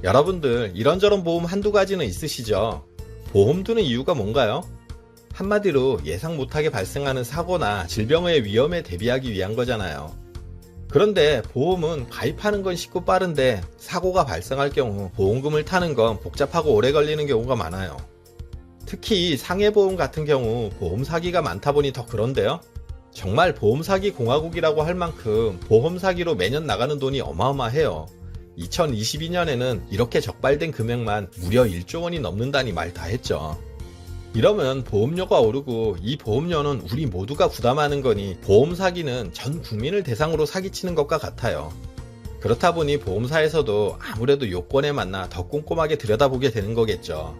여러분들 이런저런 보험 한두 가지는 있으시죠? 보험 드는 이유가 뭔가요? 한마디로 예상 못하게 발생하는 사고나 질병의 위험에 대비하기 위한 거잖아요. 그런데 보험은 가입하는 건 쉽고 빠른데 사고가 발생할 경우 보험금을 타는 건 복잡하고 오래 걸리는 경우가 많아요. 특히 상해보험 같은 경우 보험 사기가 많다 보니 더 그런데요. 정말 보험 사기 공화국이라고 할 만큼 보험 사기로 매년 나가는 돈이 어마어마해요. 2022년에는 이렇게 적발된 금액만 무려 1조 원이 넘는다니 말 다 했죠. 이러면 보험료가 오르고 이 보험료는 우리 모두가 부담하는 거니 보험 사기는 전 국민을 대상으로 사기치는 것과 같아요. 그렇다 보니 보험사에서도 아무래도 요건에 맞나 더 꼼꼼하게 들여다보게 되는 거겠죠.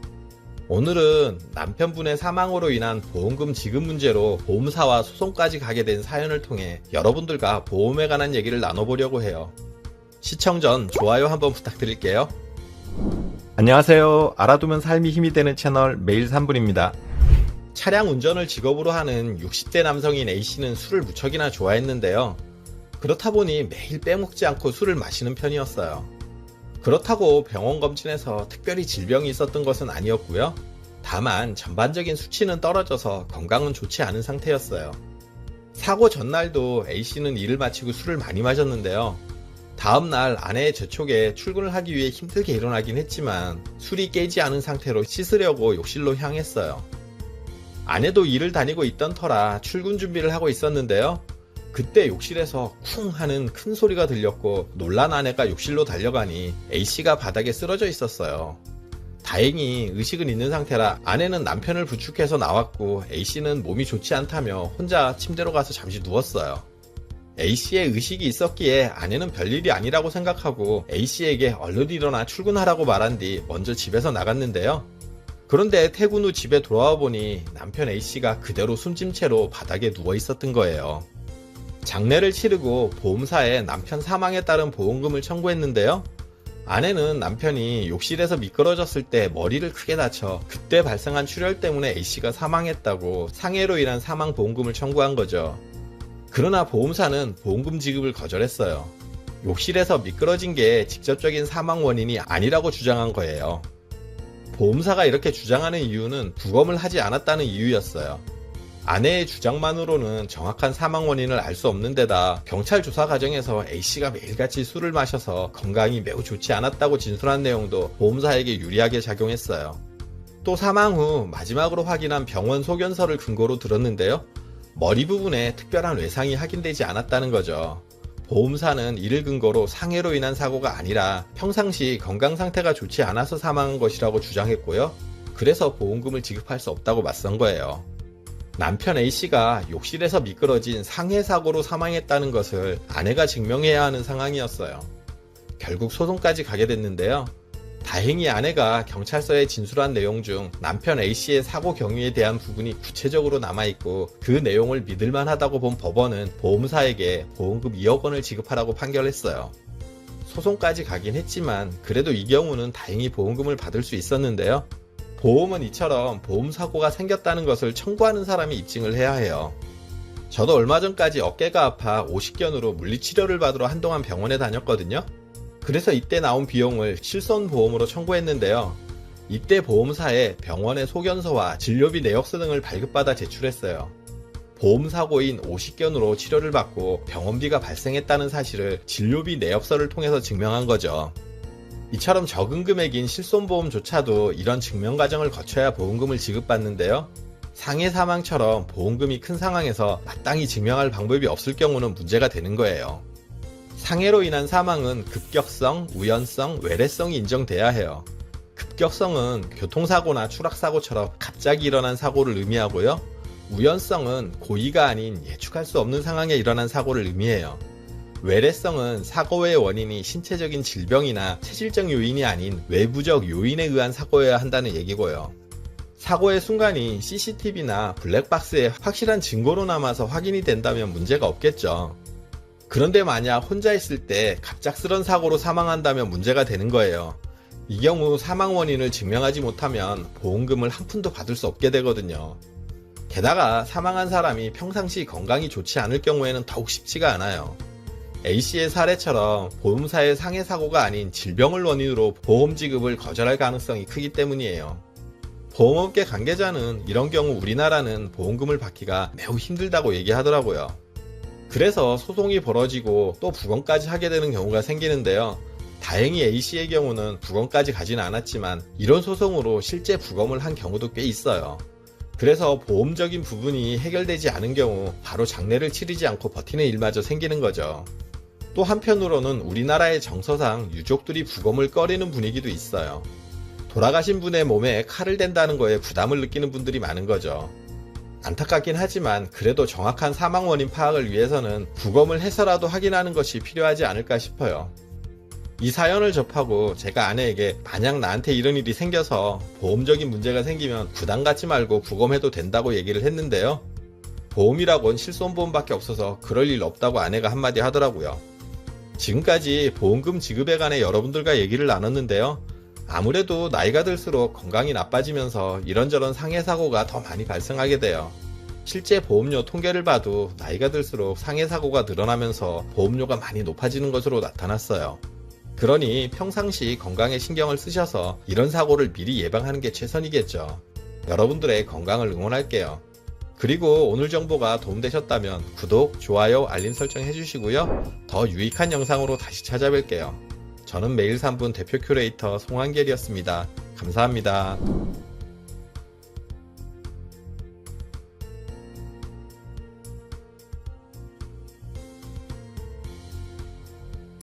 오늘은 남편분의 사망으로 인한 보험금 지급 문제로 보험사와 소송까지 가게 된 사연을 통해 여러분들과 보험에 관한 얘기를 나눠보려고 해요. 시청 전 좋아요 한번 부탁드릴게요. 안녕하세요. 알아두면 삶이 힘이 되는 채널 매일 3분입니다. 차량 운전을 직업으로 하는 60대 남성인 A씨는 술을 무척이나 좋아했는데요. 그렇다 보니 매일 빼먹지 않고 술을 마시는 편이었어요. 그렇다고 병원 검진에서 특별히 질병이 있었던 것은 아니었고요. 다만 전반적인 수치는 떨어져서 건강은 좋지 않은 상태였어요. 사고 전날도 A씨는 일을 마치고 술을 많이 마셨는데요. 다음날 아내의 재촉에 출근을 하기 위해 힘들게 일어나긴 했지만 술이 깨지 않은 상태로 씻으려고 욕실로 향했어요. 아내도 일을 다니고 있던 터라 출근 준비를 하고 있었는데요. 그때 욕실에서 쿵 하는 큰 소리가 들렸고 놀란 아내가 욕실로 달려가니 A씨가 바닥에 쓰러져 있었어요. 다행히 의식은 있는 상태라 아내는 남편을 부축해서 나왔고 A씨는 몸이 좋지 않다며 혼자 침대로 가서 잠시 누웠어요. A씨의 의식이 있었기에 아내는 별일이 아니라고 생각하고 A씨에게 얼른 일어나 출근하라고 말한 뒤 먼저 집에서 나갔는데요. 그런데 퇴근 후 집에 돌아와 보니 남편 A씨가 그대로 숨진 채로 바닥에 누워 있었던 거예요. 장례를 치르고 보험사에 남편 사망에 따른 보험금을 청구했는데요. 아내는 남편이 욕실에서 미끄러졌을 때 머리를 크게 다쳐 그때 발생한 출혈 때문에 A씨가 사망했다고 상해로 인한 사망 보험금을 청구한 거죠. 그러나 보험사는 보험금 지급을 거절했어요. 욕실에서 미끄러진 게 직접적인 사망 원인이 아니라고 주장한 거예요. 보험사가 이렇게 주장하는 이유는 부검을 하지 않았다는 이유였어요. 아내의 주장만으로는 정확한 사망 원인을 알 수 없는 데다 경찰 조사 과정에서 A씨가 매일같이 술을 마셔서 건강이 매우 좋지 않았다고 진술한 내용도 보험사에게 유리하게 작용했어요. 또 사망 후 마지막으로 확인한 병원 소견서를 근거로 들었는데요. 머리 부분에 특별한 외상이 확인되지 않았다는 거죠. 보험사는 이를 근거로 상해로 인한 사고가 아니라 평상시 건강 상태가 좋지 않아서 사망한 것이라고 주장했고요. 그래서 보험금을 지급할 수 없다고 맞선 거예요. 남편 A씨가 욕실에서 미끄러진 상해 사고로 사망했다는 것을 아내가 증명해야 하는 상황이었어요. 결국 소송까지 가게 됐는데요. 다행히 아내가 경찰서에 진술한 내용 중 남편 A씨의 사고 경위에 대한 부분이 구체적으로 남아있고 그 내용을 믿을만하다고 본 법원은 보험사에게 보험금 2억 원을 지급하라고 판결했어요. 소송까지 가긴 했지만 그래도 이 경우는 다행히 보험금을 받을 수 있었는데요. 보험은 이처럼 보험사고가 생겼다는 것을 청구하는 사람이 입증을 해야 해요. 저도 얼마 전까지 어깨가 아파 오십견으로 물리치료를 받으러 한동안 병원에 다녔거든요. 그래서 이때 나온 비용을 실손보험으로 청구했는데요. 이때 보험사에 병원의 소견서와 진료비 내역서 등을 발급받아 제출했어요. 보험사고인 오십견으로 치료를 받고 병원비가 발생했다는 사실을 진료비 내역서를 통해서 증명한 거죠. 이처럼 적은 금액인 실손보험조차도 이런 증명 과정을 거쳐야 보험금을 지급받는데요. 상해 사망처럼 보험금이 큰 상황에서 마땅히 증명할 방법이 없을 경우는 문제가 되는 거예요. 상해로 인한 사망은 급격성, 우연성, 외래성이 인정돼야 해요. 급격성은 교통사고나 추락사고처럼 갑자기 일어난 사고를 의미하고요. 우연성은 고의가 아닌 예측할 수 없는 상황에 일어난 사고를 의미해요. 외래성은 사고의 원인이 신체적인 질병이나 체질적 요인이 아닌 외부적 요인에 의한 사고여야 한다는 얘기고요. 사고의 순간이 CCTV나 블랙박스에 확실한 증거로 남아서 확인이 된다면 문제가 없겠죠. 그런데 만약 혼자 있을 때 갑작스런 사고로 사망한다면 문제가 되는 거예요. 이 경우 사망 원인을 증명하지 못하면 보험금을 한 푼도 받을 수 없게 되거든요. 게다가 사망한 사람이 평상시 건강이 좋지 않을 경우에는 더욱 쉽지가 않아요. A씨의 사례처럼 보험사의 상해 사고가 아닌 질병을 원인으로 보험 지급을 거절할 가능성이 크기 때문이에요. 보험업계 관계자는 이런 경우 우리나라는 보험금을 받기가 매우 힘들다고 얘기하더라고요. 그래서 소송이 벌어지고 또 부검까지 하게 되는 경우가 생기는데요. 다행히 A씨의 경우는 부검까지 가지는 않았지만 이런 소송으로 실제 부검을 한 경우도 꽤 있어요. 그래서 보험적인 부분이 해결되지 않은 경우 바로 장례를 치르지 않고 버티는 일마저 생기는 거죠. 또 한편으로는 우리나라의 정서상 유족들이 부검을 꺼리는 분위기도 있어요. 돌아가신 분의 몸에 칼을 댄다는 거에 부담을 느끼는 분들이 많은 거죠. 안타깝긴 하지만 그래도 정확한 사망 원인 파악을 위해서는 부검을 해서라도 확인하는 것이 필요하지 않을까 싶어요. 이 사연을 접하고 제가 아내에게 만약 나한테 이런 일이 생겨서 보험적인 문제가 생기면 부담 갖지 말고 부검해도 된다고 얘기를 했는데요. 보험이라곤 실손보험밖에 없어서 그럴 일 없다고 아내가 한마디 하더라고요. 지금까지 보험금 지급에 관해 여러분들과 얘기를 나눴는데요. 아무래도 나이가 들수록 건강이 나빠지면서 이런저런 상해 사고가 더 많이 발생하게 돼요. 실제 보험료 통계를 봐도 나이가 들수록 상해 사고가 늘어나면서 보험료가 많이 높아지는 것으로 나타났어요. 그러니 평상시 건강에 신경을 쓰셔서 이런 사고를 미리 예방하는 게 최선이겠죠. 여러분들의 건강을 응원할게요. 그리고 오늘 정보가 도움되셨다면 구독, 좋아요, 알림 설정 해주시고요. 더 유익한 영상으로 다시 찾아뵐게요. 저는 매일 3분 대표 큐레이터 송한결이었습니다. 감사합니다.